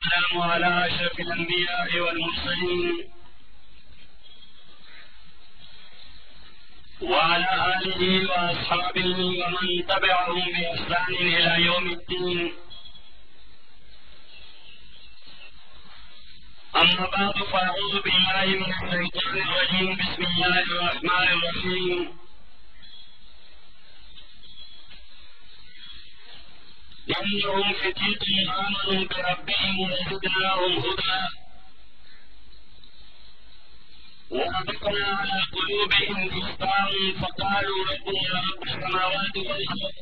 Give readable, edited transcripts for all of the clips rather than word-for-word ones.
والسلام على أشرف الأنبياء والمرسلين وعلى آله وأصحابه ومن تبعهم بإحسان إلى يوم الدين. أما بعد فأعوذ بالله من الشيطان الرجيم. بسم الله الرحمن الرحيم. إنهم فتية آمنوا بربهم وزدناهم هدى وربطنا على قلوبهم إسقاما فقالوا ربنا رب السماوات والأرض.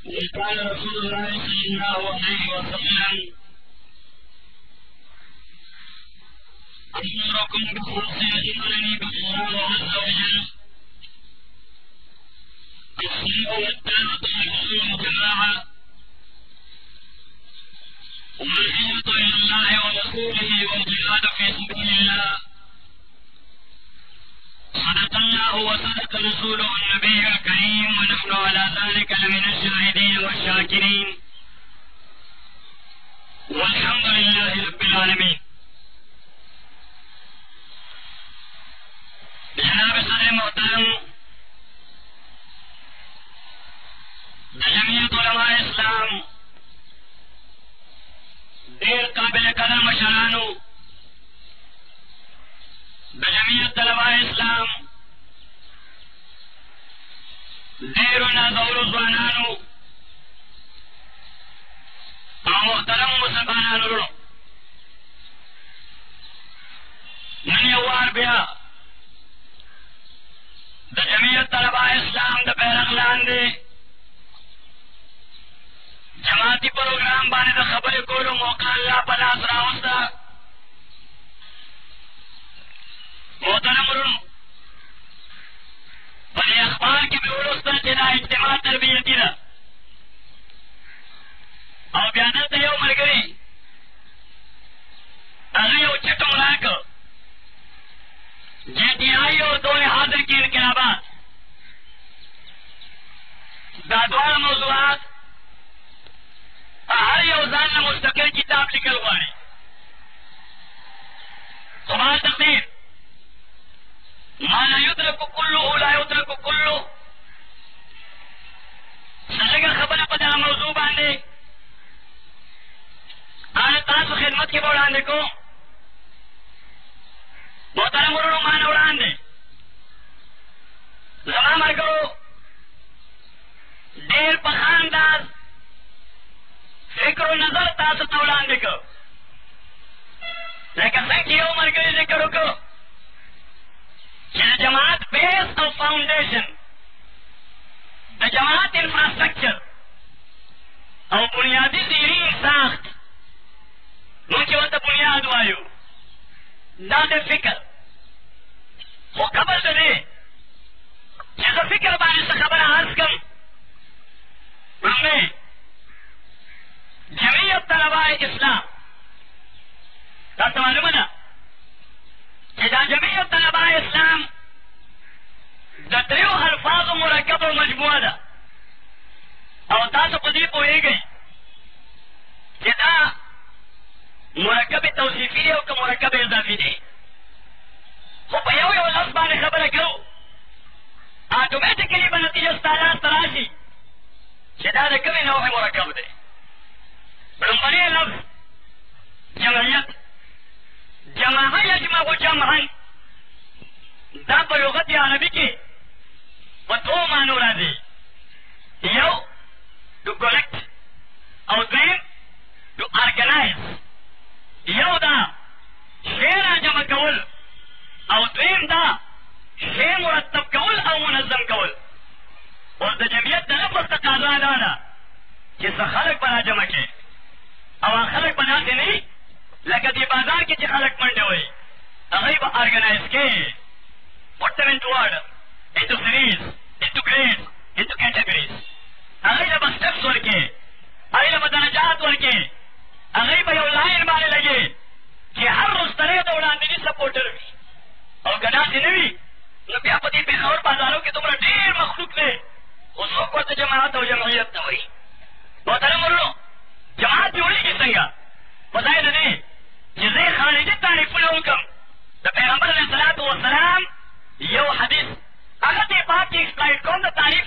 وقال رسول الله صلى الله عليه وسلم: أمركم بخمس يجبرني بالله عز وجل: الصلاة والدعوة والإسلام والجماعة والهجرة إلى الله ورسوله والجهاد في سبيل الله. صدق الله وصدق رسوله النبي الكريم ونحن على ذلك لمن الشاهدين والشاكرين والحمد لله رب العالمين. جناب صدر محترم جمعیت علماء اسلام دیر قابل قدر مشرانو جمعیت علماء اسلام دیر نازور زوانانو محترم مسلمانانو رو نن یوار بیا جمعیت علماء اسلام د بیرغ لاندې جماعتی پروگرام باندې د خبرې کولو موقع الله په لاس راوسته. محترم ورونو، په دې اخبار کې مې ولوستل چې دا اجتماع تربیتي ده او بیا دلته یو ملګري هغه یو چټ ملا کړ JTI او دور حاضر کې انقلابات، دا دواړه موضوعات هر یو ځان له مستقل کتاب لیکل غواړي. سبحان تقدیر ما لا يدرك كله لا يدرك كله. څنګه خبره په دغه موضوع باندې انا تاسو خدمت کې وړاندې کوم. محترم ورونو، ما نه وړاندې زما ملګرو ډېر په ښه انداز فکر و نظر تاسو ته وړاندې کړ. لکه څنګه چې یو ملګري ذکر وکړو چې د جماعت بیس او فاونډیشن، د جماعت انفراسټرکچر او بنیادي زیرین ساخت، موږ چې ورته بنیاد وایو، دا د فکر. خو قبل د دې چې زه فکر باندې څه خبره عرض کړم، لومړی جمعیت طلباء اسلام تاسو معلومه ده چې دا جمعیت طلباء اسلام د دریو الفاظو مرکبه مجموعه ده او تاسو په دې پوهیږئ چې دا مرکب توصیفي دی او که مرکب اضافي دی. خو په یو یو لفظ باندې خبره کوو، اټومیټیکلي به نتیجه ستا لاس ته راشي چې دا د کومې نوع مرکب دی. لومړی لفظ جمعیت، جماعه یجمع جمعا، دا په لغت عربي کې په دوو معنو راځي. یو to collect او دویم to organize. یو دا شی را جمع کول او دویم دا شی مرتب کول او منظم کول. اوس د جمعیت د لفظ تقاضا دا ده چې څه خلک به را جمع کړي او خلک به داسې نه وي لکه دې بازار کې چې خلک منډې وایي، هغوی به ارګنایز کړي، put them into order, into series, into grades, into categories. هغوی له به steps ورکړي، هغوی له به درجات ورکړي، هغوی به یو لاین باندې لګي چې هر مستری د وړاندیني سپورټر وي. او که داسې نه وي نو بیا په دې پېښور بازارو کې دومره ډېر مخلوق دی، خو څوک ورته جماعت او جمعیت ته وایي. محترم ورونو،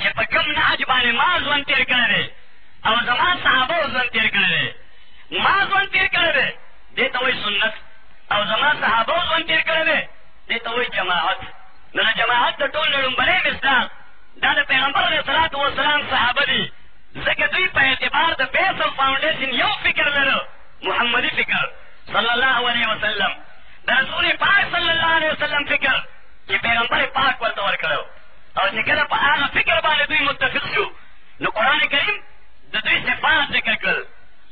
چې په کوم نهج باندې ما ژوند تېر کړی دی او زما صحابو ژوند تېر کړی دی ما ژوند تېر کړی دی دې ته وایي سنت او زما صحابو ژوند تېر کړی دی دې ته وایي جماعت نو د جماعت د ټول لومړی مصداق دا د پیغمبر علیه الصلاة وسلام صحابه دي ځکه دوی په اعتبار د بیس او فاونډیشن یو فکر لرو محمدي فکر صلی الله علیه وسلم د رسول پاک صلی الله علیه وسلم فکر چې پیغمبر پاک ورته ورکړی او چې کله په هغه فکر باندې دوی متفق شو نو قرآن کریم د دوی صفات ذکر کړل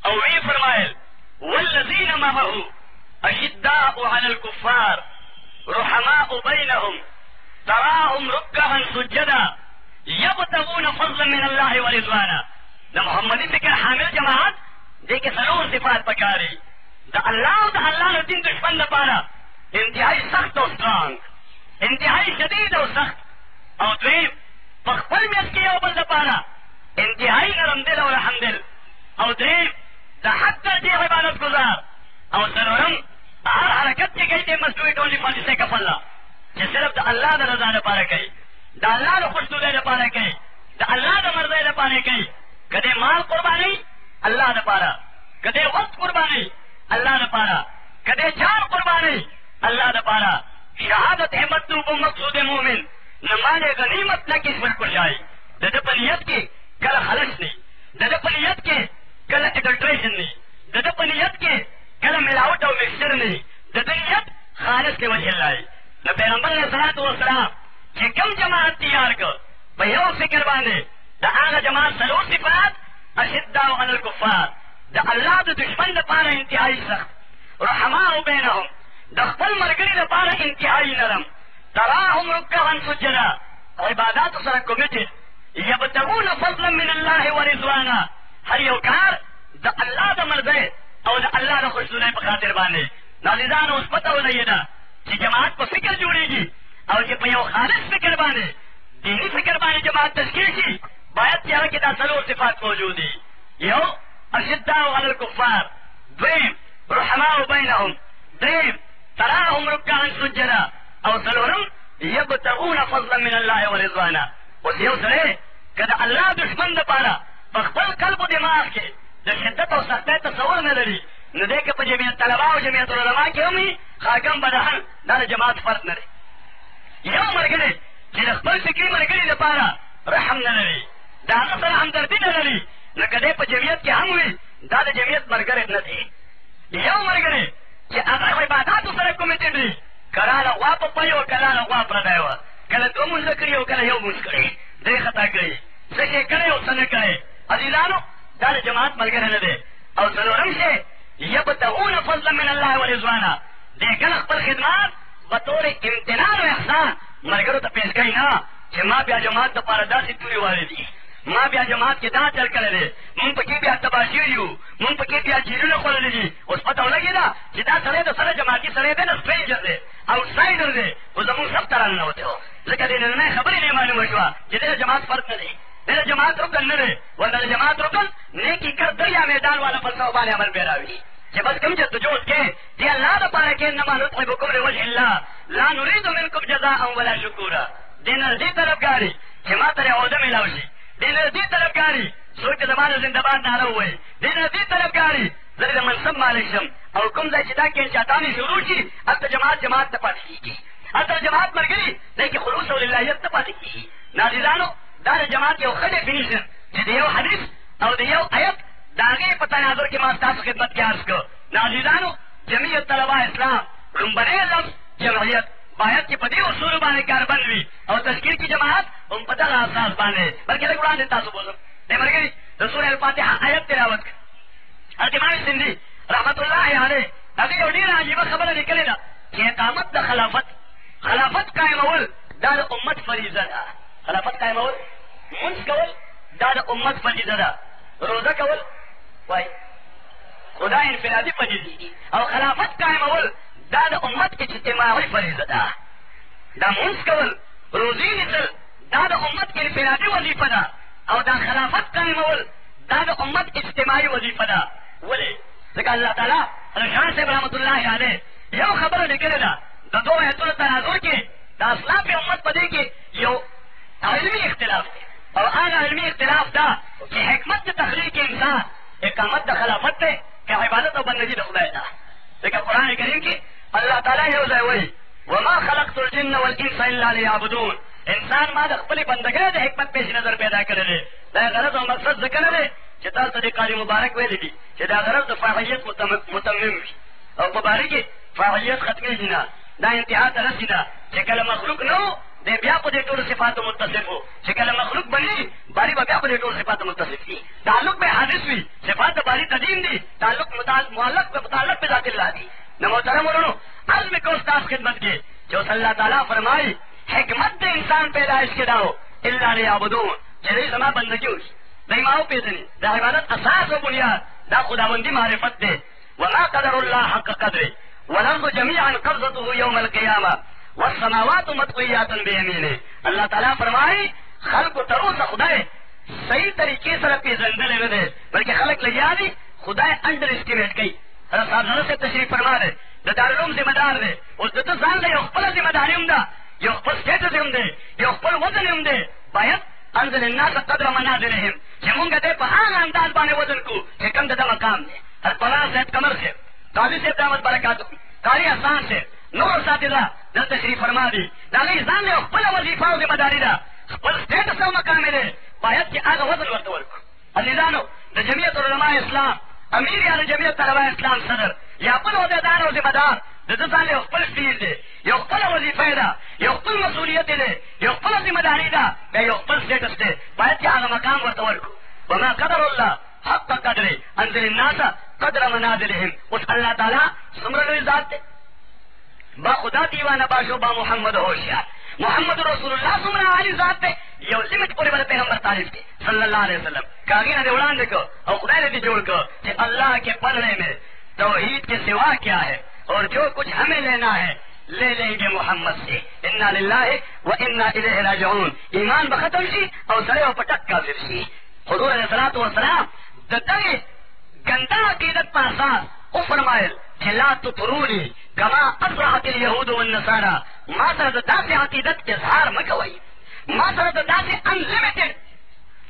او وی فرمایل والذین معه اشداء علی الکفار رحماء بینهم تراهم رکعا سجدا یبتغون فضلا من الله ورضوانا د محمدي فکر حامل جماعت دې کې څلور صفات پکاري د الله او د الله د دین دشمن لپاره انتهایی سخت او سترانګ انتهایی شدید او سخت او دویم په خپل میت کې یو بل دپاره انتهایی نرم دل او رحم دل او دریم د حق درجې عبادت ګزار او څلورم هر حرکت چې کوي دی مصنوعي ډول پالیسۍ کفله چې صرف د الله د رضا لپاره کوي د الله د خوشنودۍ لپاره کوي د الله د مرضۍ لپاره کوي که دی مال قربانوي الله دپاره که دی وخت قربانوي الله دپاره که دی جان قربانوي الله دپاره شهادت همت و مقصود مومن نمال غنیمت نہ کس پر کشائی د په نیت کې کله خلص نہیں د په نیت کې کله اډلټریشن نہیں د په نیت کې کله ملاوٹ او مکسچر نہیں د نیت خالص کې وجه الله نو پیغمبر علیه الصلاۃ والسلام چې کوم جماعت تیار کړ په یو فکر باندې د هغه جماعت څلور صفات اشداء علی الکفار د الله د دشمن لپاره انتهایی سخت رحماء بینهم د خپل ملګري لپاره انتهایی نرم تراهم رکعا سجدا عبادات سره کمیټډ یبتغون فضلا من الله ورضوانا هر یو کار د الله د مرضۍ او د الله د خوشنودۍ په خاطر باندې ناظرانو اوس پته ولګېده چې جماعت په فکر جوړېږي او چې په یو خالص فکر باندې دیني فکر باندې جماعت تشکیل شي باید چې هغه کې دا څلور صفات موجود دي یو اشداء علی الکفار دویم رحماء بینهم دریم تراهم رکعا سجدا او څلورم یبتغون فضلا من الله ورضوانا اوس یو سړی که د الله دشمن دپاره په خپل قلب و دماغ کې د شدت او سختۍ تصور نه لري نو دی که په جمعیت طلبا او جمعیت العلما کې هم وي خاکم بدهن دا د جماعت فرق نه دی یو ملګری چې د خپل فکري ملګري لپاره رحم نه لري د هغه سره همدردي نه لري نو که دی په جمعیت کې هم وي دا د جمعیت ملګری نه دی یو ملګری چې هغه عباداتو سره کمیټډ دی کله غوا په پی وه کله غوا پردی وه کله دوه مونځه کړي او کله یو مونځ کړي درې خطا کړي څه شی کړی او څه نه کړی عزیزانو دا د جماعت ملګری نه دی او څلورم شی یبتغون فضلا من الله ورضوانا دی کله خپل خدمات بطور امتنان و احسان ملګرو ته پیش کوي نه چې ما بیا جماعت دپاره داسې تورې والې دي ما بیا جماعت کې دا چل کړی دی مونږ پکې بیا تباه شوي یو مونږ پکې بیا جیلونه خوړلي دي اوس پته ولګېده چې دا سړی د سره جماعتي سړی دی نه سټرینجر دی آوټسایډر دی خو زمونږ سب ته راننوتی و ځکه دې نننۍ خبرې نه معلومه شوه چې دی د جماعت فرق نه دی دی د جماعت رکن نه دی ورته د جماعت رکن نیکي کردل یا میدان والا فلسفه باندې عمل پیراوي چې بس کوم جدوجہد کې دی الله دپاره کې انما نطعمکم لوجه الله لا نريد منکم جزاء ولا شکورا دی نه دې طلبګاري چې ما ته عہده میلاو شي دی نه دې طلبګاري څوک چې زما د زندهباد ناره ووایي دی نه دې طلبګاري زه د منصب مالک شم او کوم ځای چې دا کینچاتانې شروع شي هلته جماعت ته پاتې کېږي هلته جماعت ملګري دی کې خلوص او للهیت ته پاتې کېږي ناظرانو دا د جماعت یو ښه ډیفینیشن چې د یو حدیث او د یو آیت د هغې په تناظر کې ما ستاسو خدمت کې عرض کړ ناظرانو جمعیت طلبا اسلام لومبنی لفظ جمعیت باید چې په دې اصولو باندې کاربند وي او تشکیل کې جماعت هم په دغه اساس باندې بلکې لږ وړاندې تاسو بولم دی ملګري د سورۃ الفاتحه آیت تلاوت کړ. امام سندي رحمت الله علیه هغه یو ډېره عجیبه خبره لیکلې ده چې اقامت د خلافت قائمول دا د امت فریضه ده. خلافت قائمول منځ کول دا د امت فریضه ده. روزه کول وای خدا انفرادي فریضه دي او خلافت قائمول دا د امت اجتماعي فریضه ده. دا منځ کول روزي نیسل دا د امت انفرادي وظیفه ده او دا خلافت قائمول دا د امت اجتماعي وظیفه ده. ولې ځکه الله تعالی شاه صاحب رحمت الله علیه یو خبره لیکلې ده د دوه ایتونو تناظر کې د اسلاف امت په دې کې یو علمي اختلاف دی او هغه علمي اختلاف ده چې حکمت د تخلیق انسان اقامت د خلافت دی که عبادت او بندګي د خدای ده. ځکه قرآن کریم کې الله تعالی یو ځای وایي وما خلقت الجن والانس الا ليعبدون. انسان ما د خپلې بندګۍ د حکمت پیش نظر پیدا کړی دی. دا غرض او مقصد ذکر دی چې تاسو ته د قاری مبارک ویلی دي چې دا غرض د فاعلیت متمم وي او په باره کې فاعلیت ختمېږي نه، دا انتها ته رسي نه چې کله مخلوق نه و دی بیا په دې ټولو صفاتو متصف و، چې کله مخلوق بني باري به بیا په دې ټولو صفاتو متصف وي. تعلق به حادث وي، صفات د باري قدیم دي، تعلق معلق به متعلق به ذات الله دي. نو محترم ورونو عرض میں کو استاد خدمت کے جو اللہ تعالیٰ فرمائی حکمت دے انسان پیدائش کے داؤ اللہ لیعبدون چلی زما بندگی ہوئی دا ماؤ پیزنی دا عبادت اساس و بنیاد دا خداوندی معرفت دے. وما قدر اللہ حق قدر والارض جميعا قبضته يوم القيامة والسماوات مطويات بيمينه. اللہ تعالیٰ فرمائی خلق تروس خدای صحیح طریقے سے پیژندلے نہ دے بلکہ خلق لگیا دی خدای انڈر اسٹیمیٹ کی. صاحب سے تشریف فرما دے د دارالعلوم ذمہ دار دی اوس د ته ځان له یو خپله ذمہ داري هم ده، یو خپل سټیټس هم دی، یو خپل وزن هم دی. باید انزل الناس قدر منازلهم چې مونږ دی په هغه انداز باندې وزن کړو چې کوم د ده مقام دی. الفلاح صاحب قمر صاحب قاضي صاحب دامت برکاتو قاري احسان صاحب نور اساتذه دلته تشریف فرما دي د هغوی ځان له یو خپله وظیفه او ذمہ داري ده، خپل سټیټس او مقام یې دی. باید چې هغه وزن ورته ورکړو. عزیزانو د جمعیت علماء اسلام امیر یا د جمعیت طلبه اسلام صدر یا بل عہدیدار او ذمہ دار د ده ځان یو خپل فیل دی، یو خپله وظیفه ده، یو خپل مسؤلیت دی، یو خپله ذمہ داري ده، بیا یو خپل سټیټس دی. باید چې هغه مقام ورته ورکړو. وما قدر الله حق قدر انزل الناس قدر منازلهم. اوس الله تعالی څومره لوی ذات دی، با خدا دیوانه باشو با محمد هوشیار. محمد رسول الله څومره عالي ذات دی، یو لیمټ پورې به د پیغمبر تعریف دی صلی الله علیه وسلم. که هغې نه دې وړاندې کړو او خدای دې جوړ کړو چې اللہ کے پڑھنے میں توحید کے سوا کیا ہے اور جو کچھ ہمیں لینا ہے لے لیں گے محمد سے. انا للہ و انا الیہ راجعون. ایمان به ختم شي او سړی او پټک کافر شي. حضور علیہ الصلوۃ والسلام د دغې ګنده عقیدت په اساس وفرمایل چې لا تطروني کما اطرحت اليهود والنصارى. ما سره د داسې عقیدت اظهار مه کوئ، ما سره د داسې انلیمیټډ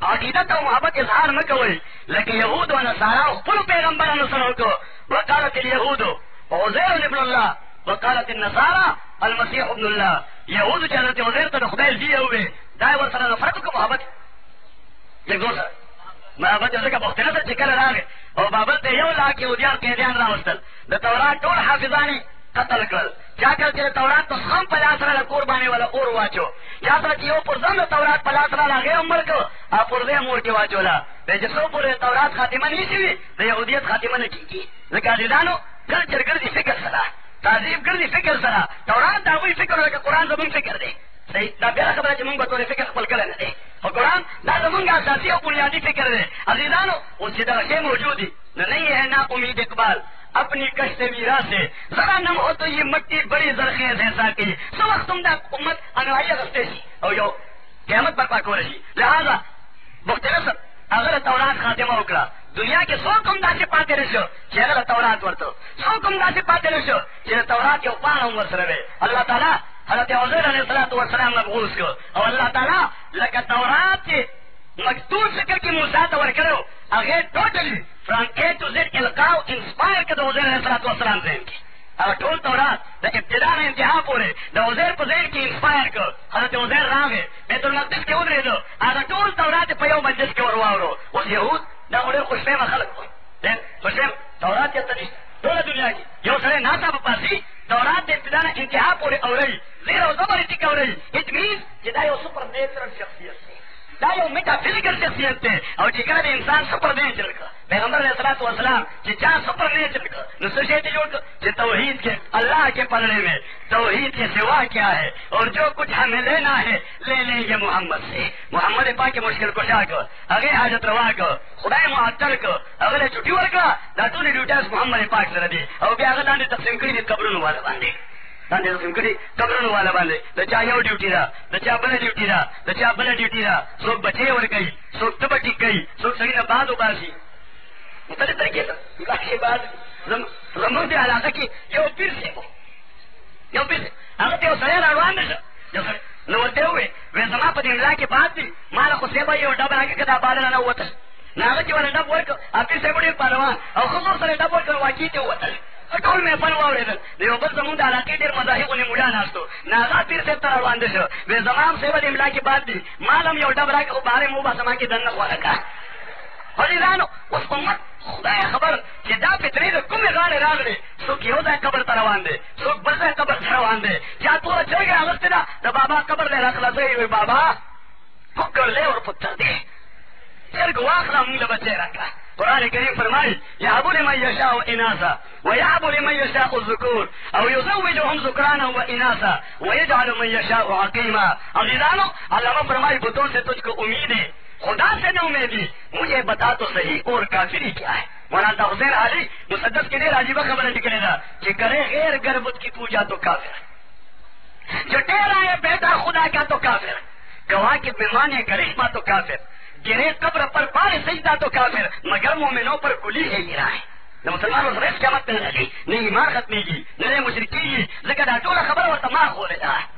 عقیدت او محبت اظهار مه کوئ لکه یهود و نصارا خپلو پیغمبرانو سره وکړو. وقالت اليهود عزیر ابن الله وقالت النصارى المسيح ابن الله. یهودو چې حضرت عزیر ته د خدای زوی وویل دا یې ورسره نفرت وکړو محبت یو سره محبت یو ځکه پوښتنه سره چې کله راغی او بابل ته 1,00,000 یهودیان قیدیان راوستل. د تورات ټول حافظان یې قتل کړل. چا کله چې د تورات نسخه په لاس راله کور باندې والا اور واچو، چا سره چې یو پرزم د تورات په لاس راله هغې هم مړ کړو او پرزه یې مور کې واچوله. دی چې څو پورې د تورات خاتمه نه شي وي د یهودیت خاتمه نه کېږي. ځکه عزیزانو کلچر ګرځي فکر سره، تهذیب ګرځي فکر سره. تورات د هغوی فکر لکه قرآن زمونږ فکر دی. صحیح دا بیا خبره چې مونږ به ټولې فکر خپل کړی نه دی، خو قرآن دا زمونږ اساسي او بنیادي فکر دی. عزیزانو اوس چې دغه شی موجود دي نو نہیں ہے نا امید اقبال اپنی کشت میرا سے ذرا نم ہو تو یہ مٹی بڑی زرخیز ہے ساقی. سو وخت تم دا امت انواعی اغسطی شي او یو قیامت برپا کولی شي. لہذا بخت نصر هغه د تورات خاتمه وکړه. دنیا کې څوک هم داسې پاتې نه شو چې هغه د تورات ورته، څوک هم داسې پاتې نه شو چې د تورات یو پاڼه هم ورسره وی. الله تعالی حضرت عزیر علیه الصلاة والسلام مبعوث کړ او الله تعالی لکه تورات چې مکتوب شکل کې موسی ته ورکړی هغې ټوټلي from A to Z القاو inspire کړه د عزیر علیه الصلاة والسلام ذهن کې. هغه ټول تورات د ابتدا نه انتها پورې د عزیر په ذهن کې انسپایر کړ. حضرت عزیر راغی بیت المقدس کې ودرېدو، هغه ټول تورات په یو مجلس کې ور واورو. اوس یهود دا خو ډېر خوشفهمه خلک وو، خوشفهم تورات چېرته نشته ټوله دنیا کې. یو سړی ناڅاپه پاسي تورات د ابتدا نه انتها پورې اورئ، زیر او زبر یې ټیک اورئ. اټ مینز چې دا یو سپر نیچرل شخصیت دی، دا یو میټافیزیکل شخصیت دی او چې کله د انسان صبر دی چل کړه پیغمبر علیه الصلاۃ والسلام چې چا صبر نہیں چل کړه نو څه شی ته جوړ کړه چې توحید کے اللہ کے پلڑے میں توحید کے سوا کیا ہے اور جو کچھ ہمیں لینا ہے لے لیں گے محمد سے محمد پاک کے مشکل کشا کو هغه حاجت روا کو خدای معطل کو هغه چټي ورکړه دا ټول ډیوټاس محمد پاک سره دي او بیا هغه باندې تقسیم کړي د قبرونو والا باندې باندې تقسیم کړي قبرونو والا باندې د چا یو ډیوټي دا د چا بل ډیوټي دا د چا بل ډیوټي دا څوک بچي ورکړي څوک تبټي کوي څوک څنګه بعد وباسي مختلف طریقې ته باقي بعد زموږ د علاقه کې یو پیر سی یو پیر هغه ته سره روان دي نو ورته وې زما په دې املا کې بعد دي مال خو سیبا یو ډبه راکې کدا بادل نه وته ناغه چې ولا ډب ورک اپی سیبا ډېر پهلوان او خو سره ډب ورک واقعي ته وته ټول مې په واورېدل یو بل زموږ د علاقې ډېر مذاهبونه مولا ناستو ناغه پیر سیب ته روان دي وې زما سیبا د املا کې بعد دي مالم یو ډب راکې او بارې مو با سما کې دنه ورکا حاضرانو اوس امت خدای خبر چې دا فطرې د کومې غاړې راغلې څوک یو ځای قبر ته روان دی څوک بل ځای قبر ته روان دی چا ټوله چرګې اغوستې ده د بابا قبر دی راخلاصوي وایي بابا فکر لی ورپتر دی چرګ واخله مونږ له بچی راکړه قرآن کریم فرمایي یهب لمن یشاء اناثا ویهب لمن یشاء الذکور او یزوجهم ذکرانا و اناثا ویجعل من یشاء عقیما عزیزانو علامہ فرمائی بتوں سے تجھ کو امید ہے خدا سے نہ امیدی مجھے بتا تو صحیح اور کافری کیا ہے مولانا حسین علی مسدس کے لیے عجیبہ خبر نکلے گا کہ کرے غیر گربت کی پوجا تو کافر جو ٹہرا ہے بیٹا خدا کا تو کافر گواہ کے مہمان کرشمہ تو کافر گرے قبر پر پار سجدہ تو کافر مگر مومنوں پر کلی ہے گرا ہے نہ مسلمانوں سے ریس قیامت میں لگی نہ ایمان ختمی کی نہ مشرکی ذکر ٹولا خبر اور تمام ہو رہا ہے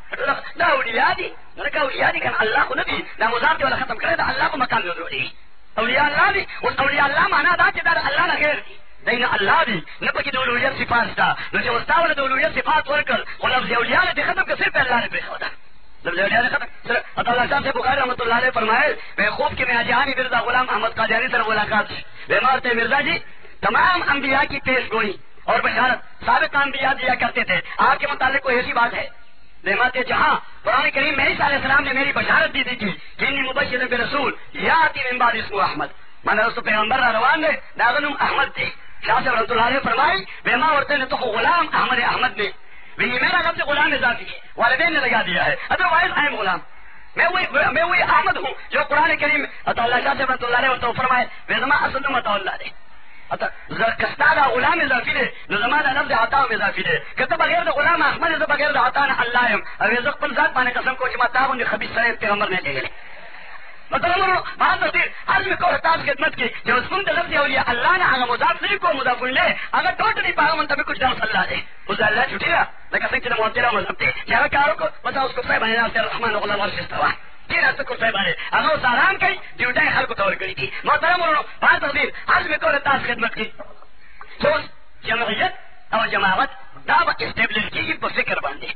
دا اولیاء دي لکه اولیاء دي کنه الله خو نه دي دا مضاف ولا ختم کړی دا الله په مقام دی اولیاء الله دي او اولیاء الله معنا دا چې دا الله نه غیر دي دین الله دي نه پکې د اولویت صفات شته نو چې واستاوله د اولویت صفات ورکړ خو لفظ اولیاء دي ختم کړ صرف الله نه پرېښوده لفظ اولیاء دي ختم عطا الله صاحب بخاری رحمۃ اللہ علیہ فرمائے میں خوب کے میں جہانی مرزا غلام احمد قادیانی سے ملاقات بیمار تھے مرزا جی تمام انبیاء کی پیش گوئی اور بشارت سابق انبیاء دیا کرتے تھے آپ کے متعلق کوئی ایسی بات ہے دیماتے جہاں قرآن کریم میں عیسیٰ علیہ السلام نے میری بشارت دی تھی کہ انی مبشر برسول یاتی من بعد اسمه احمد مانا رسول پیغمبر روان دے داغنم احمد تھے شاہ صاحب رحمۃ اللہ علیہ فرمائی بیما ورتے نے تو غلام احمد نے میرا لفظ غلام اضافی ہے والدین نے لگا دیا ہے ادروائز آئی ایم غلام میں وہی احمد ہوں جو قرآن کریم عطا اللہ شاہ صاحب رحمۃ اللہ علیہ فرمائے بے زما اصل نم عطا اللہ دے کستا دا غلام اضافی دے نو زما دا لفظ عطا هم اضافی دے کته بغیر د غلام احمد زه بغیر د عطا نه الله یم او زه خپل ذات باندې قسم کوم چې ما تا باندې خبيث سره پیغمبر نه لګلې مطلب ورو ما تصدیق عزم کو تاسو خدمت کی چې اوس کوم د لفظ اولیاء الله نه هغه مضاف نه کو مضاف نه هغه ټوټلی په هغه منطبق کچھ ځان الله دے اوس الله چھٹی را لکه څنګه چې موتیرا مذهب ته چې هغه کارو کو پس اوس کو صاحب نه الرحمن غلا ورش استوا کینا څه کوي باندې هغه سلام کوي ډیوټای خلکو ته ورکړي دي محترم ورو ما تصدیق عزم کو تاسو خدمت کی ټول جمعیت او جماعت دا به اسټابلیش کیږي په فکر باندې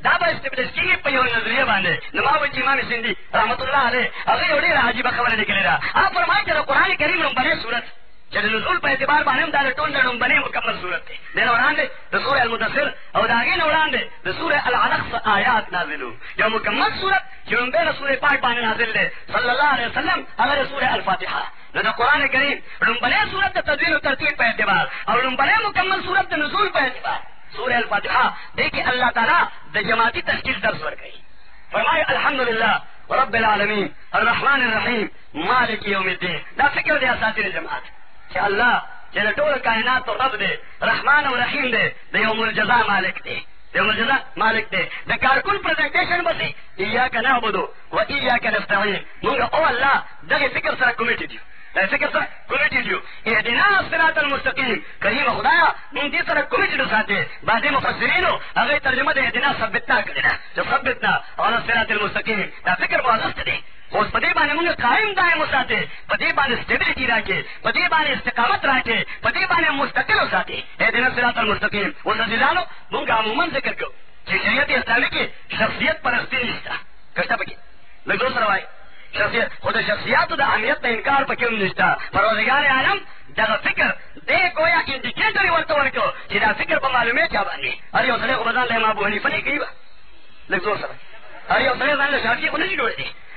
دا به اسټابلیش کیږي په یو نظریه باندې نو ما وایي امام سندي رحمت الله علیه هغه یو ډېره عجیبه خبره لیکلې ده هغه فرمایي چې د قرآن کریم لومړنۍ صورت چې د نزول په اعتبار باندې هم دا د ټول د لومړنۍ مکمل صورت دی د نه وړاندې د سورې المدثر او د هغې نه وړاندې د سورې العلق آیات نازلو یو مکمل صورت چې لومړی د سورې پاک باندې نازل دی صلی الله علیه وسلم هغه د سورې الفاتحه نو د قرآن کریم لومړنۍ صورت د تدوین و ترتیب په اعتبار او لومړنۍ مکمل صورت د نزول په اعتبار سورہ الفاتحه دیکھیے اللہ تعالیٰ د جماعتی تشکیل درس ورکړي فرمائے الحمدللہ رب العالمین الرحمن الرحیم مالک یوم الدین دا فکر دی اساطیر جماعت چې الله چې د ټول کائنات رب دی رحمان او رحیم دی د یوم الجزاء مالک دی یوم الجزاء مالک دی د کارکون پریزنټیشن بسی ایاک نعبد و ایاک نستعین موږ او الله دغه فکر سره کمیټی دی فکر سره کمیټی دیو اهدنا الصراط المستقیم کریم خدایا مونږ دې سره کمیټی ساتي بعضې مفسرینو هغه ترجمه د اهدنا ثبتنا کړې ده چې ثبتنا على الصراط المستقیم دا فکر واضح دی اوس په دې باندې مونږ قائم دائم وساتې په دې باندې سټیبلیټي راکړې په دې باندې استقامت راکړې په دې باندې مستقل وساتې اهدنا الصراط المستقیم اوس عزیزانو مونږ عموما ذکر کوو چې شریعت اسلامي کې شخصیت پرستی نشته کشته پکې لږ دوسره وایي شخصیت خود شخصیاتو د اهمیت د انکار پکې هم نشته پروردګار عالم دغه فکر دې گویا انډیکیټر ورته ورکړو چې دا فکر په معلومې چا باندې هر یو سړی خو به ځان له امام ابو حنیفه نه کوي لږ زور سره هر یو سړی ځان له شافعي خو نه شي جوړېدی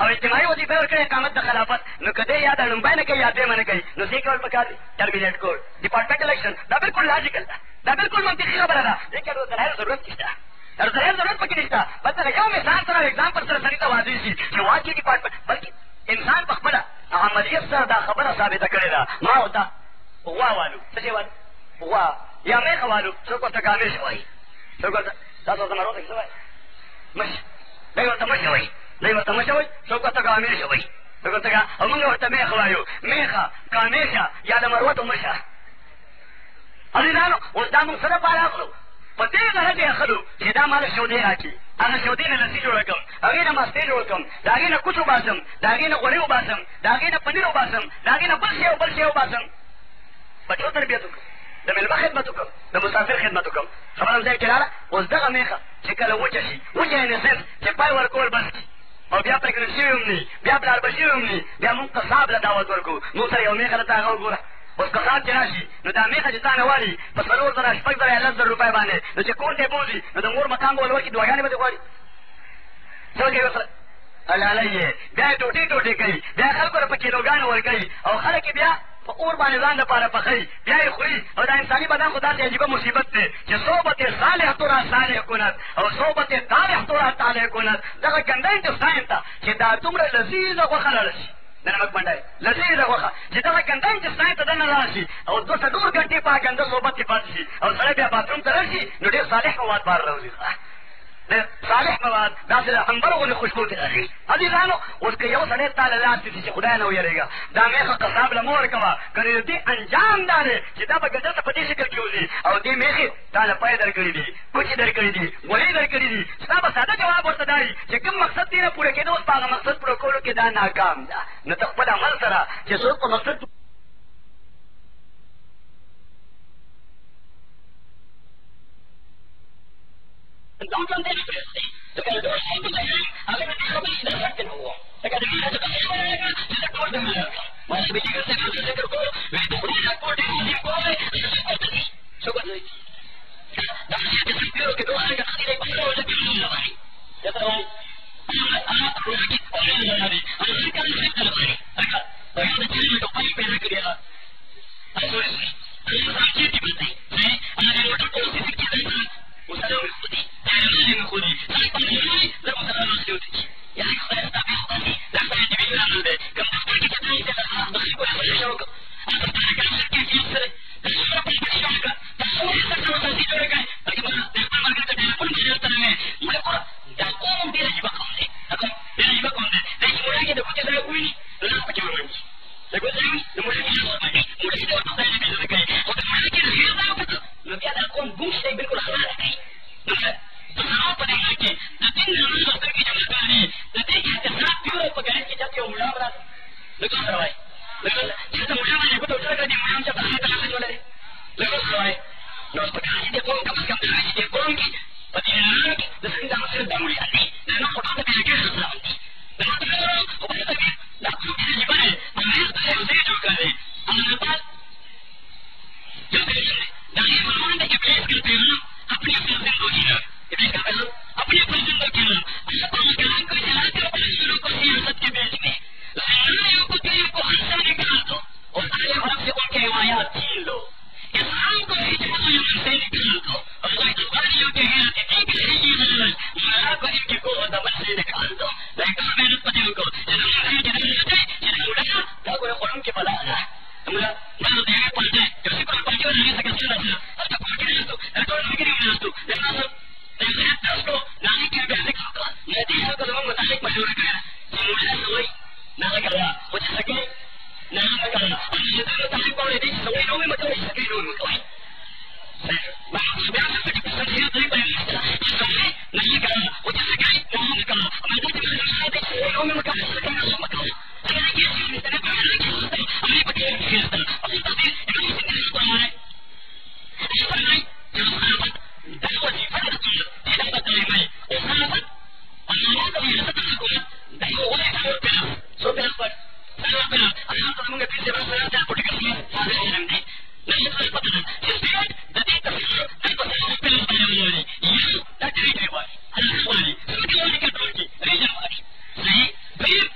او اجتماعي وظیفه ورکړې اقامت د خلافت نو که دی یا د لومبی نه کوي یا دویمه نه کوي نو دې کول پکار دي ټرمینیټ کول ډپارټمنټ الیکشن دا بالکل لاجیکل ده دا بالکل منطقي خبره ده دې کې د دلایلو ضرورت نشته د دلایلو ضرورت پکې نشته بس دغه یو مثال سره اګزامپل سره سړي ته واضح شي چې واقعي ډپارټمنټ بلکې انسان په خپله عملیت سره دا خبره ثابته کړې ده ما ورته غوا والو څه شی والو غوا یا میخه والو څوک ورته ګامېش وایي څوک ورته تاسو ورته مرو ته څه وایي مش دی ورته مشه وایي دی ورته مشه وایي څوک ورته ګامېشه وایي څوک ورته او موږ ورته میخه وایو میخه ګامېشه یا د مروتو مشه عزیزانو اوس دا موږ څه دپاره اخلو په دې غرض یې اخلو چې دا ماله شودې را کړي هغه شودې نه لسي جوړه کړم هغې نه ماستې جوړ کړم د هغې نه کوچ وباسم د هغې نه غوړې وباسم د هغې نه پنیر وباسم د هغې نه بل شی او بل شی وباسم بچو تربیت وکړم د مېلمه خدمت وکړم د مسافر خدمت وکړم خبره ځای کې لاړه اوس دغه میخه چې کله وچه شي وچه یې نسنس چې پای ورکول بس کړي او بیا پرېکړل شوي هم نه بیا پلار به شوي هم نه بیا مونږ قصاب له دعوت ورکړو مونږ سره یو میخه درته هغه وګوره اوس قصاب چې را شي نو دا میخه چې تا نه والي په 4,000 6,000 یا 10,000 روپۍ باندې نو چې کور ته بوځي نو د مور مقام به ول ورکړي دعاګانې به دې غواړي څه کوي ورسره هلالۍ یې بیا یې ټوټې ټوټې کوي بیا خلکو له په کیلوګانې ورکوي او خلک یې بیا په اور باندې ځان لپاره پخوي بیا یې خوري او دا انساني بدن خو داسې عجیبه مصیبت دی چې صحبت صالح را صالح کند او صحبت طالح را طالح کند دغه ګنده انتسټاین ته چې دا دومره لذیذه غوښه لاړه شي د نمک منډی لذیذه غوښه چې دغه ګنده انتسټاین ته دننه لاړه شي او 2 ګنټې په ګنده صحبت کې پاتې شي او سړی بیا باتروم ته راشي نو ډېر صالح مواد بار راوځي د صالح مواد داسې د عنبر غوندې خوشبو ترې راځي عزیزانو اوس که یو سړی تا له لاس نیسي چې خدای نه ویرېږه دا میخه قصاب له مه ورکوه که نو د دې انجام دا دی چې دا به ګډر ته په دې شکل کې وځي او دې میخې تا له پی در کړي دي کوچې در کړي دي غوړې در کړي دي ستا به ساده جواب ورته دا وي چې کوم مقصد دې نه پوره کېده اوس په هغه مقصد پوره کولو کې دا ناکام ده نو ته خپل عمل سره چې څوک په مقصد Don't come there first. Look at the door, I'm going to come in the second wall. Look at the mirror, look at the mirror, look at the mirror. Once we get the mirror, look at the door, we have to put it up for the boy. So what do you see? That's it, it's a beautiful door, I got to see the door, look at the mirror. That's all right. I'm not going to get all in the body. I'm not going to get the body. I got the children to fight better together. I'm sorry. I'm not going to get the body. See? I'm not going to go to the kitchen. وسلام خودي تعلم خودي تعلم لا وسلام خودي يعني خلاص تابع خودي لا تعرف تبي لا نبي كم تفكر كده تاني ده بخيب ولا شوك أنت تعرف كيف يصير تسمع كيف يشوك تسمع تسمع تسمع تسمع لكن ما قلت ده كل شيء ترى ما يقول ده قوم بيلا يبقى قومي أكون بيلا يبقى قومي ليش مرة كده كنت زي قوي لا بجمعني لكن زي المرة كده قومي مرة كده قومي بيلا كده وتمرة كده هي ده وكده لو كده قوم بوش ده بالكل خلاص Please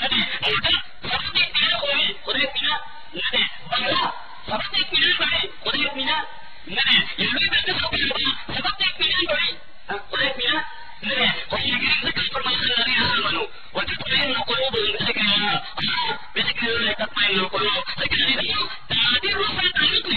nade hotel sabati mina koi khuda mina nade bangla sabati mina bari khuda mina nade yellow business ko sabati mina bari khuda mina nade koi grinda transformation nari amanu wajh train ko basically tatmain ko secondary tadi rusak tadi tu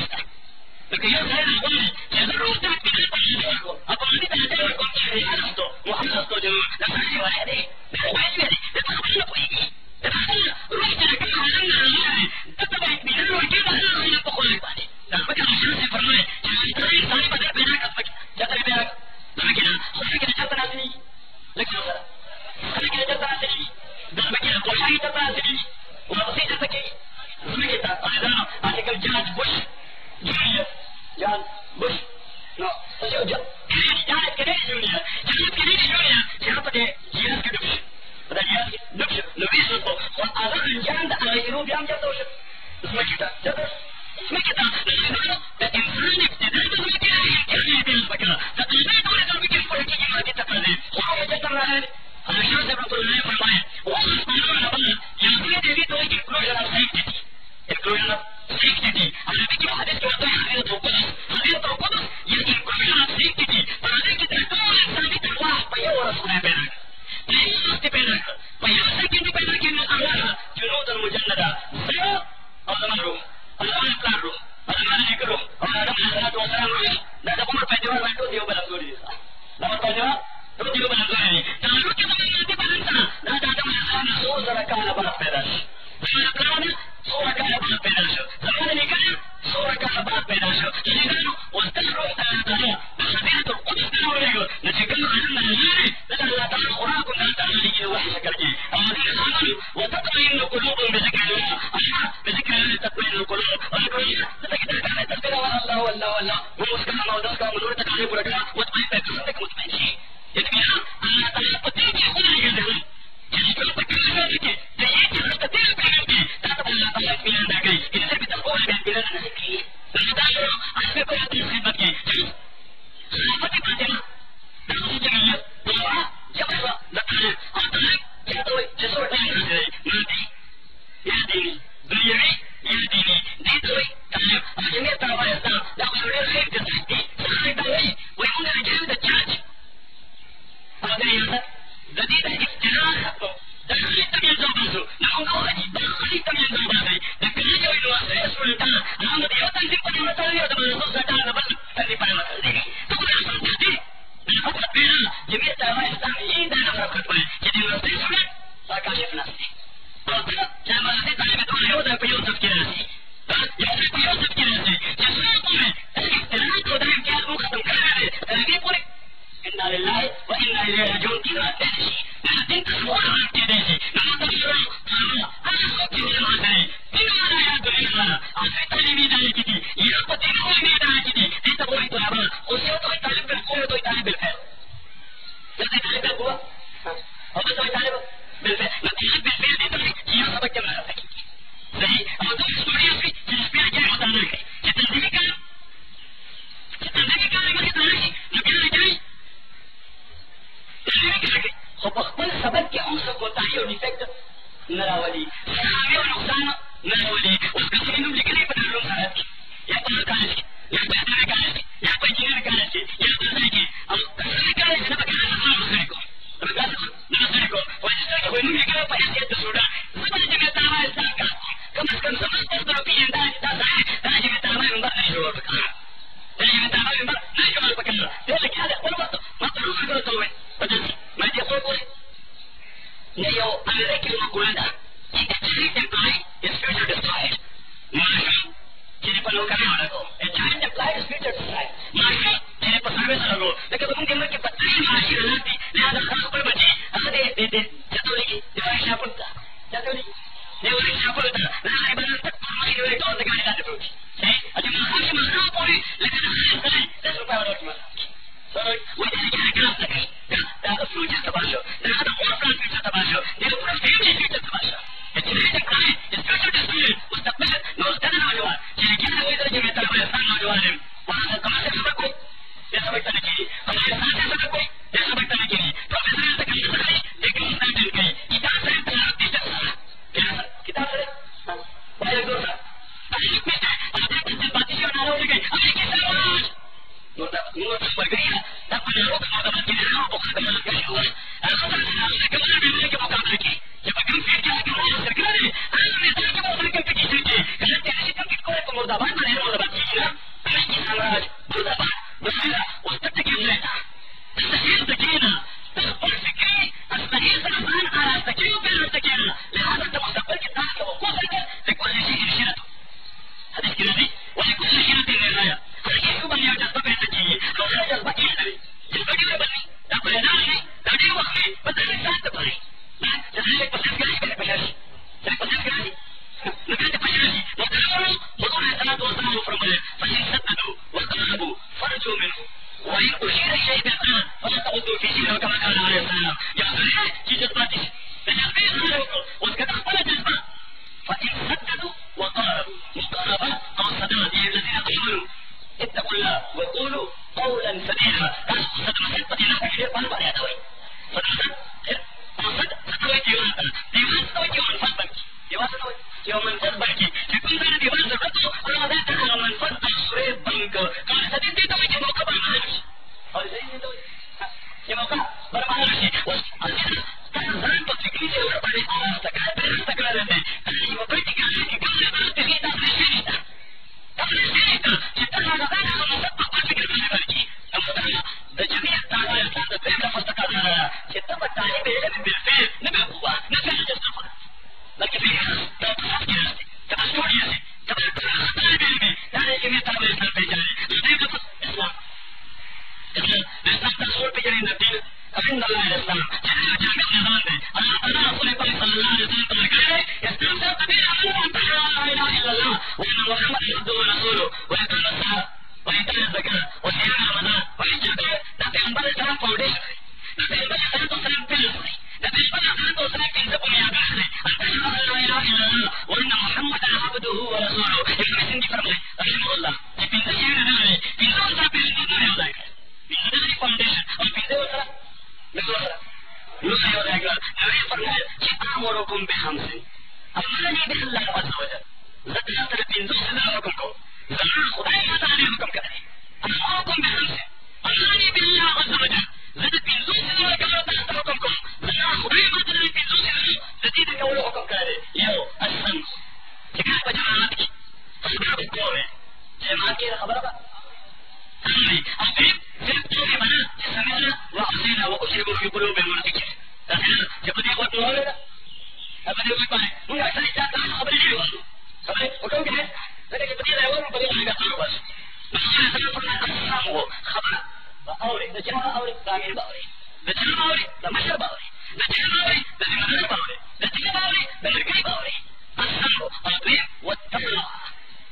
Porque yo sé la buena, que no gusta que me pase algo. A por mí te tengo que contar esto. Muhammad to yo, la sabe vale. Pero bueno, de todo lo que hay. De todo, rusa que no anda nada. De todo hay mira lo que va a hacer un poco de vale. La cosa no se forma. Ya está ahí, sale para ver acá. Ya está bien. No me queda, no me queda chata así. Le queda. No me queda chata así. No me queda cosa ahí chata así. Una cosita aquí. No me queda, adano, hace que ya Bush. John Bush. No, John Kennedy Jr. Siapa dia? Dia kedua. Pada dia kedua. Lebih satu. Ada yang ada Eropa yang jatuh. Semua kita jatuh. Semua kita. Dan influence tidak ada lagi yang dia sebagai. Tapi itu adalah bikin politik yang kita kerja. Orang jatuh lain. Ada yang saya bertolak bermain. Orang yang dia jadi tu inclusion of safety. Inclusion of safety. Ada bikin hadis kita yang terputus. Hadis terputus yang inclusion of safety. Pada kita itu sampai terwah payah orang sudah benar. Payah mesti benar. Payah sakit benar kena Allah. Junud dan mujannada. Saya Allah maru. Allah maru. Allah maru. Allah maru. Allah maru. Dah ada umur panjang waktu dia berlaku di sana. Nama panjang. Terus dia berlaku ini. Kalau kita mengerti bahasa, dah ada masalah surah kana beres. Kana surah kana beres. Zaman ini kan surah kana beres. Ini kan wastaru ta'ala. Nasabiyat al-Quds tanawliyo. Najikan anna al-yari. Dan Allah ta'ala Qur'ankum dan ta'ala ligi wahyi sakarji. Amadina samanu. Watatmainu qulubum bizikrillah. Aha. Bizikrillah tatmainu qulub. Walaupun kita akan terkira Allah wallah. Memuskah maudaskan menurut takali berada. Watmain betul. Sampai mutmain sih. Jadi bila Allah Ta'ala petinggi Allah yang dalam. Jadi kalau terkena lagi. Jadi jangan terkena lagi. Tetap Allah Ta'ala pilihan lagi. Ini saya minta boleh dan pilihan lagi. Lalu tahu. Asyik berhati khidmat lagi. Jadi. Seperti macam. Dan jangan lihat. Bahwa. Siapa sebab. Datang. Datang. Jatuh. Sesuatu yang terjadi. Nanti. Ya dini. Berdiri. Ya dini. Ditui. Tanya. Akhirnya tahu ya tahu. Dan kalau dia lihat ke sakti. Saya tahu ni. Wah mungkin aja sudah judge. Ada yang jadi istirahat tu. Dan kita yang jauh namun kau lagi kita yang jauh dan kerja itu saya sultan. Namun dia tak simpan yang betul dia dalam susah dan dapat tadi pada masa ini. Kau dah jadi. Dapat bela. Jadi cara Islam ini dan dapat baik. Jadi mesti sulit. Saya kasih nasi. Kalau tidak jangan nanti tanya betul dia dan payung sekiranya. Yang saya payung sekiranya. Jadi boleh. Istirahat tu dan kita bukan kerja. Lagi boleh. Inna lillahi wa inna ilaihi raji'un kita tadi. Nanti semua orang tadi. Nama terserah. Apa kita masih? Tidak ada yang boleh. Asal tadi ni dah jadi. Ia penting ni dah jadi. Kita boleh tu apa? Usia tu talib berkuah tu talib berkuah. Jadi talib berkuah. Apa tu talib berkuah? Nanti talib berkuah itu ia apa macam mana? Jadi apa tu story ni? Jadi apa yang kita nak? Kita demikian. Kita demikian kita lagi. Kita lagi. خبختن سبب کې اوسه کوتاهي او ډیفیکټ نه راولي خرابي او نقصان نه راولي اوس که څه نوم لیکلی په دغه سره یا په کالج کې یا په اداري کالج کې یا په انجینر کالج کې یا په ځای کې او کسري کالج نه پکې نه سره کوم نه سره کوم وایي چې خو نوم لیکلی په حیثیت د سوډا زه به چې مې تاوه اسلام کار کم از کم زما ستاسو پیژندا چې دا ځای دا چې مې تاوه نمبر نه جوړ پکار دا چې مې تاوه نمبر نه جوړ پکار دې لکه دا خپل وخت ما ته روح کړو ته وایي Mari aku boleh. Neo Amerika Mugulanda. Jika child employee is future destroyed. Maka jadi penukaran lagu. A child employee is future destroyed. Maka jadi peservis lagu. Lepas itu mungkin mereka patah masih nanti. Lihat aku berbagi. Ada jatuh lagi. Dia siapa tu? Jatuh lagi. Dia siapa tu? Nah, ibarat tak masih dia itu orang negara itu. Jadi ada masih masih boleh. Lepas itu sekali. Saya lupa orang mana. So, wajah kita kerap lagi. Dah ada future terbaca. Dah ada orang future terbaca. Dia pun family future terbaca. Jadi yang lain, is future destroyed. Mustaqbal, nostalgia najuan. Jadi kita itu jadi terbaca sang najuan. Wah, kamu siapa kau? Dia sampai tadi kini. Kamu siapa kau? Dia sampai tadi kini. Profesor yang terkenal sekali. Dia kenal sekali. Kita saya telah tidak salah. ترتكبه بين ارتكابنا لهذا انت مستقبل كتابك وقوتك لكل شيء شيرته هذا الشيء ولكل شيء نهايه هذا شيء من يجذب التجيه لو خرج البقيه البقيه بني تقول نامي تجي وقتي بدل الانسان تبغي لا تخليك بس كذا لكن تفشلي وتعالوا وضع الصلاة والسلام فرمله فإن سددوا وقربوا فرجوا منه وإن أشير إليه بالقلم فلا تغضوا في سيره كما قال عليه السلام يا صحيح في جذباته تجذبين عليكم وقد أقبل جذبة فإن سددوا وقاربوا مقاربة أو الصداد الذين تشملوا اتقوا الله وقولوا قولا سديدا صدق سدد إلى تحرير قلب على يدوي صدق ستوي ديوان ستوي ديوان فضلك يوم الفضبك يكون بين ديوان الرجل ولا ذات يوم الفضبك سويت بنك كان سديد دي توي جموكا برمانوشي أو زي توي جموكا برمانوشي وأسينا كان زان بطريقين سيور بني استقرارني كان يوبرتي كان يكون برتي تفرشينيتا جدا هذا ذاك المصدق بفكر بالبركي المدرسة بجميع التعالى الثلاثة بين فاستقرارنا جدا بالتعليم بالعلم بالفعل نبي قوة نفعل جسد لكن في لو تصحت جلستي كمسؤوليتي كمسؤوليتي بالعلم لا يجب أن تعمل الإسلام بجاني لديك الإسلام الإسلام تسول بجاني الدين أفن الله الإسلام جاني جامع النظام الله تعالى رسول الله صلى الله عليه وسلم قال يستمسك به على أن تشهد لا إله إلا الله وأن محمد عبده ورسوله ويقام الصلاة وإيتاء الزكاة وصيام رمضان وحج البيت نتيجة الإسلام فاونديشن نتيجة الإسلام فيلسوفي نتيجة الإسلام في يا بحري أن تشهد لا إله إلا الله وأن محمدا عبده ورسوله يحمي سندي فرمي رحمه الله في نسير نالي في نوزع بالنسبة يوزعك في نسير فاونديشن أو في نسير مثلا نسير يوزعك نبي فرمي أمركم بخمس أمرني بالله عز وجل ذكرت البنزوس لأمركم زمان خداي ما تعلمكم كذلك أمركم بخمس أمرني بالله عز وجل ذكرت البنزوس لأمركم زمان خداي ما تعلم البنزوس التي تكولكم كذلك يو الشمس تكاد بجماعتك أسباب القوم جماعتي خبرك أمي أبي سيبتوني منا سمعنا وعصينا وأشربوا في قلوب المنافقين لكن جبتي قلت مولنا أبدي ويباني مو أحسن إستاذ خبري ليه خبري وكم كده لكن جبتي لا يوم بقي حاجة صعبة بس أنا سأفرنا أسمعه خبر بأوري ده جماعة أوري داعين بأوري ده جماعة أوري ده مشر بأوري ده جماعة أوري ده جماعة بأوري ده جماعة أوري ده مرقي بأوري السمع الطيب والتقوى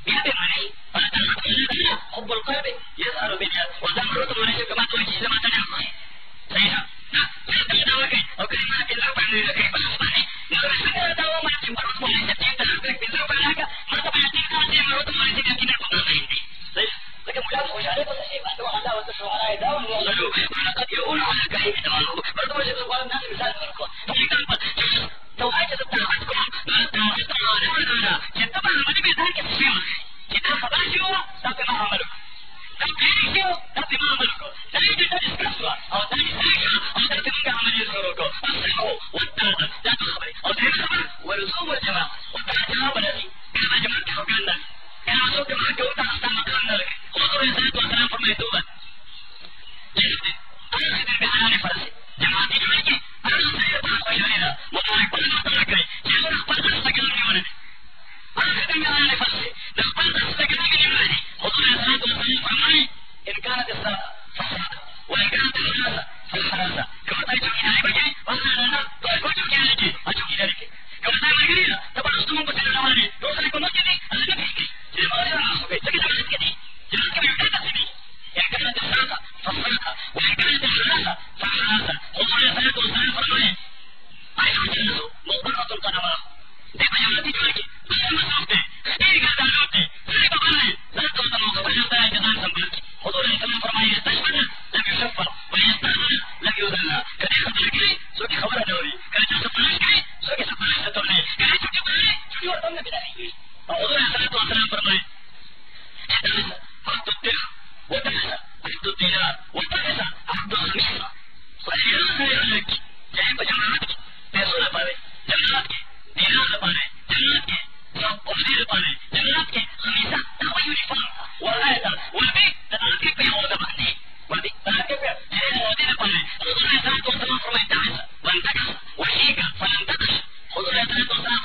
بيد المني فأتنا حب القلب يظهر باليد وتمرد المني كما توجيه لما تنعم سيدا أوكي ما في الأربع من ذلك بأسمعني لو رسلنا دعوة ما تجمع رسول الله ستين تحقق بالأربع لك ما تبع تنقاطي مرد المني كنا كنا عندي لكن مجال خوش عليه بس شيء بعد وعلا وتشروا على يداهم وصلوا ولقد يقولوا على كريم تمامه برضو وجد القرآن الناس مثال منكم فمن كان لو عجز بتاعتكم لا تعرفنا جدبا المدي بيدانك السيوة جدا خبر سيوة تابي ما عملكم تابي سيوة تابي ما عملكم لا يجب أن تسكسوا أو تسكسوا أو تسكسوا عمل يسرقوا الصحو والتالة لا تخبري أو تخبر ولزوم الجماعة والتعجاب الذي كما جمعت حقنا كما سوك ما جوتا أستمع كامنا وصول الصلاة والسلام فرميتوبا جلسي أخذ بحنان فرسي جماعتي جمعيكي أنا سيد باقو شريرا مطارك بل مطاركي جيغو نخبر أستقل من أخذ بحنان فرسي نخبر أستقل من يولدي وصول الصلاة والسلام فرمي إن كانت الصلاة فالصلاة وإن كانت الحراسة فالحراسة كما ترجم إلى عبجي وأنا لنا تأكل جمعيكي أجوكي ذلك كما ترجم إلى تبع أستمون بسنة نواني توصلكم مسجدي أنا نبيكي جمعيكي أنا سكي جمعيكي جمعيكي يمتدسني إن كانت الصلاة فالصلاة وإن كانت الحراسة فالحراسة وصول الصلاة والسلام فرمي أيها الجنس مقررة القدماء ديما يولدي جمعيكي بسنة مسوكي إيه قادة لوتي سريبا بلاي لا توتموك ويلتا يجدان سنبالكي حضور الإسلام فرمي يستشفنا لم يشفر ويستهزنا لم يذلنا كان يخبركي سوكي خبر دوري كان يتصفنشكي سوكي سفنش تورني كان يشوكي بلاي شوكي ورطمنا بدايكي حضور الصلاة والسلام فرمي يستهزنا عبد الدرع وتنسى عبد الدينار وتنسى عبد الخميسة صحيح يقولك جايب جماعتك بيصول باري جماعتك دينار باري جماعتك وفير باري جماعتك خميسة تاوي يونيفورم وغاية والبيت تتعطيك بيعوض بعني والبيت تتعطيك بيعوض بعني حضور الصلاة والسلام فرمي تعسى وانتكس وحيك فلم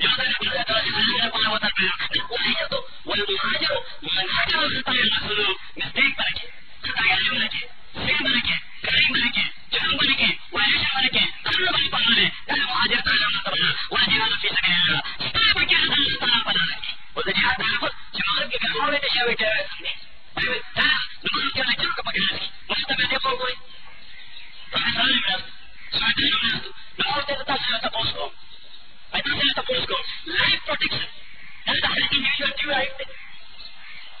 يقول لك الله سبحانه وتعالى والهجرة والمهاجر من هاجر خطايا الرسول مستيق ملكي خطايا ملكي سيد ملكي كريم ملكي جهل ملكي وعيش ملكي أهل ملكي ملكي أنا مهاجر تعالى مطرنا وجهاد في سبيل الله استيقظ كهذا الله تعالى ملكي وإذا جهاد تعالى جمالك كحاولة تشاوي كهذا أيوة تعالى نقول لك أنا جرك مكانك مستمع يقول قوي فحسان الناس سعدين الناس نقول لك تتاسع تبوسهم I don't say the post code. Life protection. That's the whole individual due right.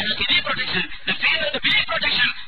the protection the fear of the belief protection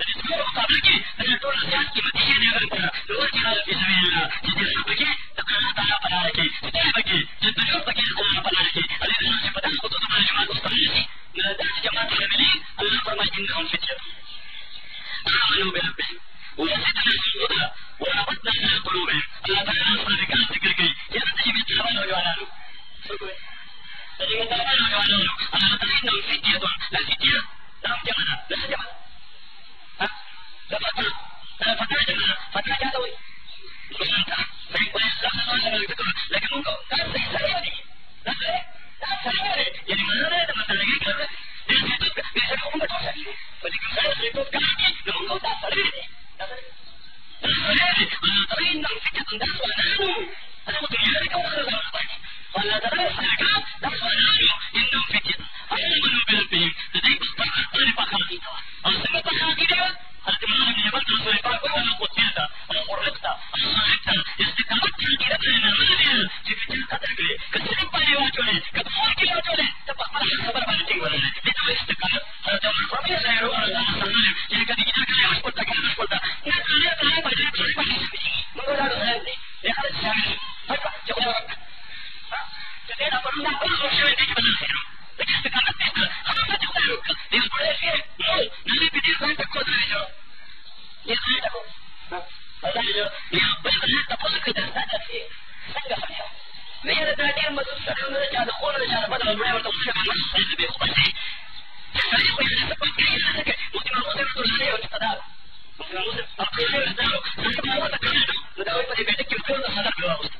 jadi semua kata lagi dan itu nasihat ki mati ni akan pada luar jalan bismillah jadi bagi Allah Taala pada lagi jadi bagi jadi bagi Allah pada lagi ada nasihat pada untuk teman jemaah ustaz ini dan jemaah family Allah firman innahum fityah amanu bi rabbihim wa yatanasuna wa rabbana ala qulubihim Allah Taala sampaikan zikir ki ya tajib tawalu wa ala jadi kita tahu Allah Taala innahum fityah dan fityah dalam jemaah dalam jemaah فتاة دوي فإنت لكن ممكن لا سيئة لا سيئة يعني ما هذا ما تلاقيه كذا بيسألوا هم بتوصل ولكن سأل سيطوط كذي لممكن تأثيره أنا ترى إنهم فكرة ده سؤالهم أنا متجاهل كم خلص ولا ترى سألك ده سؤالهم إنهم فكرة أمنوا بربهم لديك بطاقة خاطئة أو سمعت خاطئة الإمام ابن جبل رسول الله وأنا قتلت أو حرقت أو صلبت استقامت كثيرا من المال في فتن قدرك كسرق بني واجولي كفوق واجولي تبقى خبر بنتي ولا لتو استقامت هذا ربي سيرو الله سلام يعني كذي كذا كذا أشكرك كذا أشكرك نقول لك بدي نقول هذا هذي يا خالد شامل هكذا جواب jadi apa pernah orang yang di mana sekarang lagi sekarang itu apa juga lu dia boleh sih nanti video saya tak kau tahu dia saya tak kau ada dia benar tak boleh kita ada sih څنګه سړی نه یې دا ډېر مزور سړی نه ده چا د خور د چا د بده لومړی ورته وښه به مست دی بې خوبسي چې سړی خو یې څه پټ کوي نه کوي مفتي محمود صاحب رحمتالله علیه ورته دا مفتي محمود صاحب ورته سړی به ورته کړی نو دا وایي په دې بیټک کې ټول د صدر مې واغوسته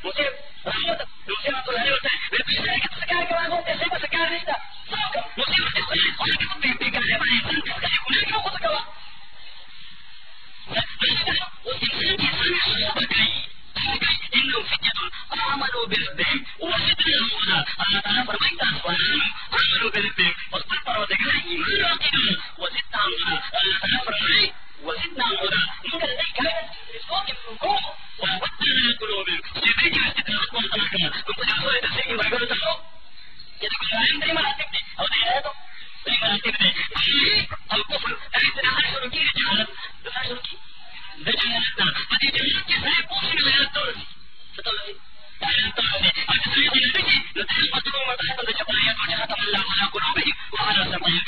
مفتي رحمت مفتي رحمتالله علیه ورته ویل په سړی کې څه کار کوې واغوستی صاحب څه کار نشته څه وکړم مفتي ورته خوله کې په بېګانې باندې انسان څه کوي ګناه کې وخو څه کوه إنهم فتية آمنوا بربهم وزدناهم هدى الله تعالى فرمائي تاسوانانو آمنوا بربهم وخپل پروردګار ایمان راوړي وزدناهم هدى الله تعالى فرمائي وزدناهم هدى موږ د دې کار رسوک کوو ووتنا على قلوبهم چې دې کې استقامت ورته کړه نو په دې سره د سیګي ورګرو ته نو چې د ګناهونو درې مراتب دي او د هدایت درې مراتب دي الكفر اعتنا عن شركي جهالت د شركي د جهالت نه په دې جهالت کې سړی پوه شي نو هدایت ته ورسي څه ته ورسي هدایت ته ورسي او چې سړی جنت ته ځي نو د هغه مطلب مرتبه ده چې په آیات باندې ختم الله على قلوبهم وعلى سمعهم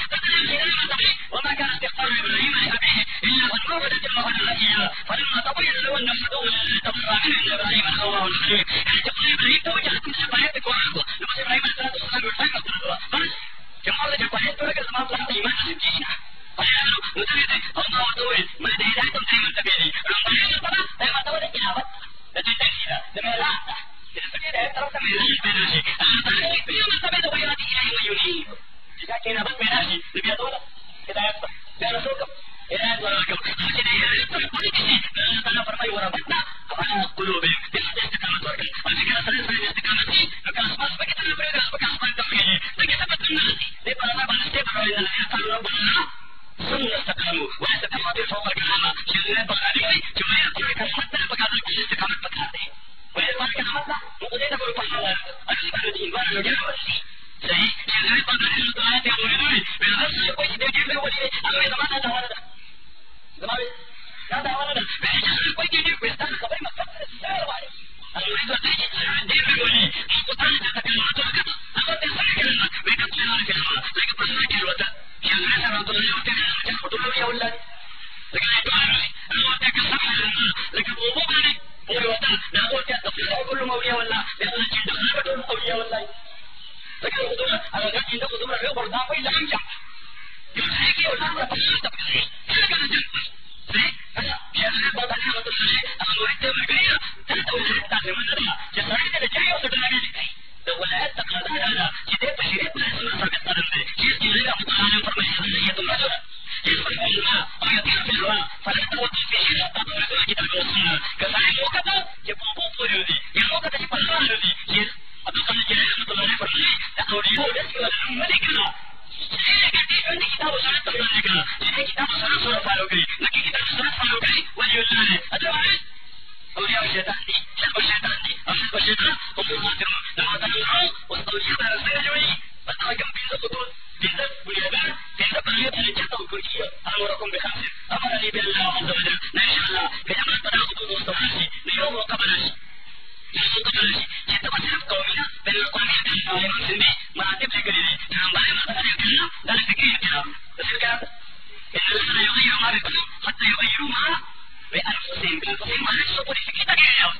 وما كان استغفار ابراهيم لابيه الا ان وجدت الموعظه اياه فلما تبين له انه عدو لله تبرأ منه ان ابراهيم لأواه حليم يعني تقول ابراهيم توجهت من شفاعتك وعظه لما ابراهيم عليه الصلاه والسلام ورسالة بس كما قال جفاعت تقول لك زمان طلعت ايمان نسيتينا فيعملوا متعدد الله وطول ما ده هدايتهم زي ما انت بيدي لما يجب دائما تقول اجابت لكن تنسيها لما لا تنسيها ده طرف من البناشي الله تعالى في مرتبه غيرات الهي وينيب اذا كان بس بناشي اللي بيطول هدايات بين رسولكم هدايات وراكم لكن هي الله تعالى فرمي وربطنا على قلوبهم بالاستقامه وركن الفكره سلسله الاستقامه لكن اسماس بكتنا بريد اسمك اسمان تفكيري لكن ثبت الناس لبرنا بالستيبر وإن الذين قالوا ربنا ثم استقاموا واستقاموا فوق الكلام شلنا بغالي جمعية تلك حتى بقدر الاستقامة بكاتي وإذا ما كان مثلا مقدمة بالفحوى أكثر الدين وانا نجاح والسي صحيح شلنا بغالي الصلاة يقولون من غير شيء كويس دي جيبه ولي أما إذا ما هذا ولد زمامي هذا ولد بحيث شلنا كويس دي ويستاذ خبري مكتب السائر وعلي أما إذا تيجي دي ولي مقدمة تتكلم تلك أما تنسى كلمة ويكتب لنا كلمة لكن بلنا كلمة شلنا سرعة الله وتكلم تقول يا ولد لكن يتعلم أنا أتاك السمع لكن أبوبني بوي وطن لا أقول تفسير كل موليا ولا لأن جند خلفة موليا ولا لكن أقول أنا قد جند خدمة في بردان وإلا أمجع يمسيكي ولا تفسير تفسير كذا كذا جند سي أنا شلنا بطل حمد الله أنا مرتب مكيا تنتظر التعليم من هذا جسرائي الجاي وتدرجي ولايات تقاضى هذا جديد بشريط من اسمه سابق قدم به شيء جديد مطالعة فرمي هذا الرجل يسمع الماء أو يطير في الهواء فلا توقف في شيء تطلع في الكتاب والسنة كفاية موقتا يبوبو فريودي يموقتا يبقى فريودي أبقى الجلال مطلع فرمي تقوليه باسم الملكة عندي كتاب سنة تملكة عندي كتاب سنة سورة فاروقي لكن كتاب سنة فاروقي وليولاني أدري أولياء الشيطان دي حزب الشيطان دي حزب الشيطان هم الخاسرون لما تنوعوا واستوليوا على السجن فتركم بين الخطوط بين البنيان بين البنيان الجنة والكركية أمركم بخمس أمرني بالله عز وجل لا إن شاء الله كما تناقضوا واستولاشي ليوم وقبلاشي يوم وقبلاشي يتبصر قومنا بين القومية كان سندي مراتب لقليلي نعم بعد ما تناقض الكلام لا نفكر الكلام بس الكلام إن الله يغير ما بقوم حتى يغيروا ما بأنفسهم بأنفسهم ما يشربوا لسكي تغيير